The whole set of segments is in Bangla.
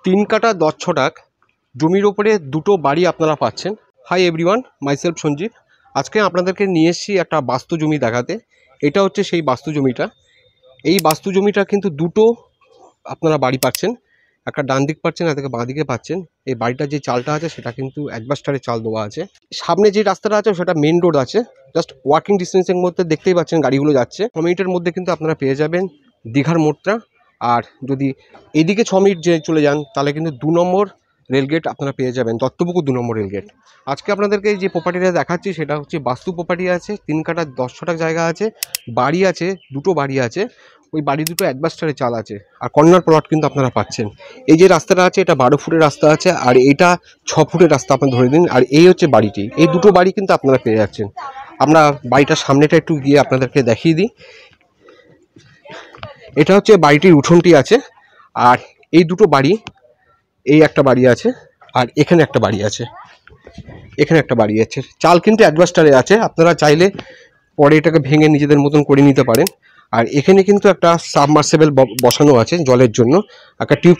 তিন কাটা 10 ছটাক জমির ওপরে দুটো বাড়ি আপনারা পাচ্ছেন। Hi everyone, myself Sanjib. আজকে আপনাদেরকে নিয়ে এসেছি একটা বাস্তু জমি দেখাতে। এটা হচ্ছে সেই বাস্তু জমিটা। এই বাস্তু জমিটা কিন্তু দুটো আপনারা বাড়ি পাচ্ছেন, একটা ডান দিক পাচ্ছেন, একটা বাঁ দিকে পাচ্ছেন। এই বাড়িটার যে চালটা আছে সেটা কিন্তু অ্যাডভাস্টারের চাল দেওয়া আছে। সামনে যে রাস্তাটা আছে সেটা মেন রোড আছে, জাস্ট ওয়াকিং ডিস্টেন্সের মধ্যে দেখতেই পাচ্ছেন গাড়িগুলো যাচ্ছে। 6 মিনিটের মধ্যে কিন্তু আপনারা পেয়ে যাবেন দীঘার মোড়টা। আর যদি এদিকে 6 মিনিট যে চলে যান তাহলে কিন্তু 2 নম্বর রেলগেট আপনারা পেয়ে যাবেন, দত্তপুকুর 2 নম্বর রেলগেট। আজকে আপনাদেরকে যে প্রপার্টিটা দেখাচ্ছি সেটা হচ্ছে বাস্তু প্রপার্টি আছে, 3 কাটা 10 ছটাক জায়গা আছে, বাড়ি আছে, দুটো বাড়ি আছে। ওই বাড়ি দুটো অ্যাডভাস্টারের চাল আছে, আর কর্নার প্লট কিন্তু আপনারা পাচ্ছেন। এই যে রাস্তাটা আছে এটা 12 ফুটের রাস্তা আছে, আর এটা 6 ফুটের রাস্তা আপনারা ধরে দিন। আর এই হচ্ছে বাড়িটি, এই দুটো বাড়ি কিন্তু আপনারা পেয়ে যাচ্ছেন। আমরা বাড়িটার সামনেটা একটু গিয়ে আপনাদেরকে দেখিয়ে দিই। এটা হচ্ছে বাড়িটির উঠোনটি আছে, আর এই দুটো বাড়ি, এই একটা বাড়ি আছে আর এখানে একটা বাড়ি আছে, এখানে একটা বাড়ি আছে। চাল কিন্তু অ্যাডভাস্টারে আছে, আপনারা চাইলে পরে এটাকে ভেঙে নিজেদের মতন করে নিতে পারেন। আর এখানে কিন্তু একটা সাবমার্সেবল বসানো আছে জলের জন্য, একটা টিউব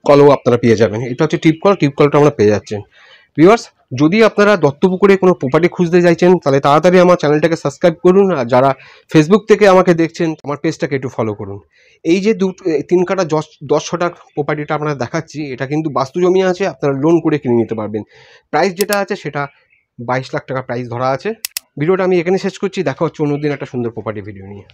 কলও আপনারা পেয়ে যাবেন। এটা হচ্ছে টিউব কলটা আমরা পেয়ে যাচ্ছেন। ভিউয়ার্স, যদি আপনারা দত্তপুকুরে কোনো প্রপার্টি খুঁজতে চাইছেন তাহলে তাড়াতাড়ি আমার চ্যানেলটাকে সাবস্ক্রাইব করুন, আর যারা ফেসবুক থেকে আমাকে দেখছেন আমার পেজটাকে একটু ফলো করুন। এই যে 3 কাটা 10 ছটাক প্রপার্টিটা আপনারা দেখাচ্ছি, এটা কিন্তু বাস্তু জমি আছে, আপনারা লোন করে কিনে নিতে পারবেন। প্রাইস যেটা আছে সেটা 22 লাখ টাকা প্রাইস ধরা আছে। ভিডিওটা আমি এখানে শেষ করছি, দেখা হচ্ছে অন্যদিন একটা সুন্দর প্রপার্টি ভিডিও নিয়ে।